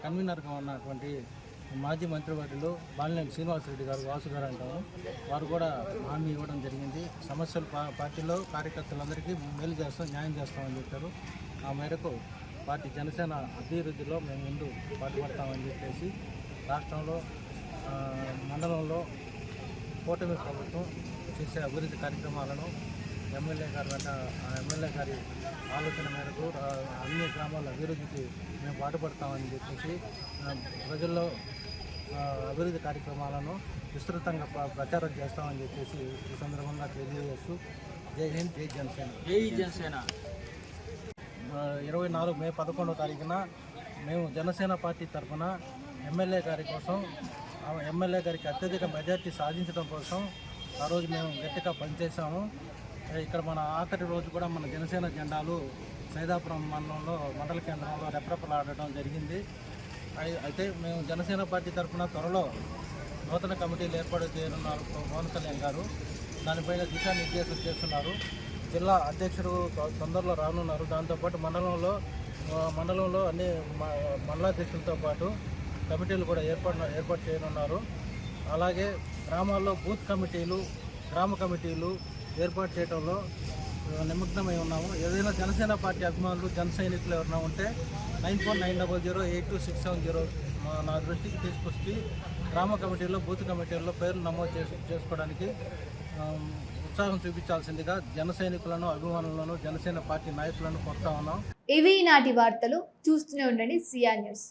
కన్వీనర్గా ఉన్నటువంటి మాజీ మంత్రివర్యులు బాలినేని శ్రీనివాసరెడ్డి గారు, వాసు గారు అంటాము, వారు కూడా హామీ ఇవ్వడం జరిగింది. సమస్యలు పార్టీలో కార్యకర్తలందరికీ మేలు చేస్తాం, న్యాయం చేస్తామని చెప్పారు. ఆ మేరకు పార్టీ జనసేన అభివృద్ధిలో మేము ముందు పాటుపడతామని చెప్పేసి రాష్ట్రంలో మండలంలో కూటమి ప్రభుత్వం చేసే అభివృద్ధి కార్యక్రమాలను ఎమ్మెల్యే గారు వెంట ఆ ఎమ్మెల్యే గారి ఆలోచన మేరకు అన్ని గ్రామాల అభివృద్ధికి మేము పాటుపడతామని చెప్పేసి ప్రజల్లో అభివృద్ధి కార్యక్రమాలను విస్తృతంగా ప్రచారం చేస్తామని చెప్పేసి ఈ సందర్భంగా తెలియజేస్తూ జై హింద్, జై జనసేన. జై జనసేన. 24 మే 11వ తారీఖున మేము జనసేన పార్టీ తరఫున ఎమ్మెల్యే గారి కోసం, ఎమ్మెల్యే గారికి అత్యధిక మెజార్టీ సాధించడం కోసం ఆ రోజు మేము గట్టిగా పనిచేసాము. ఇక్కడ మన ఆఖరి రోజు కూడా మన జనసేన జెండాలు సైదాపురం మండలంలో మండల కేంద్రంలో రెపరెపలాడడం జరిగింది. అయితే మేము జనసేన పార్టీ తరఫున త్వరలో నూతన కమిటీలు ఏర్పాటు చేయనున్నారు పవన్ కళ్యాణ్ గారు. దానిపైన దిశానిర్దేశం చేస్తున్నారు. జిల్లా అధ్యక్షుడు తొందరలో రానున్నారు. దాంతోపాటు మండలంలో అన్ని మండలాధ్యక్షులతో పాటు కమిటీలు కూడా ఏర్పాటు చేయనున్నారు. అలాగే గ్రామాల్లో బూత్ కమిటీలు, గ్రామ కమిటీలు ఏర్పాటు చేయడంలో నిమగ్నమై ఉన్నాము. ఏదైనా జనసేన పార్టీ అభిమానులు, జన సైనికులు ఎవరైనా ఉంటే 9490082670 నా దృష్టికి తీసుకొచ్చి గ్రామ కమిటీల్లో, బూత్ కమిటీల్లో పేర్లు నమోదు చేసుకోవడానికి ఉత్సాహం చూపించాల్సిందిగా జన సైనికులను, అభిమానులను, జనసేన పార్టీ నాయకులను కోరుతా ఉన్నాం. ఇవి నాటి వార్తలు. చూస్తూనే ఉండండి సిఆర్ న్యూస్.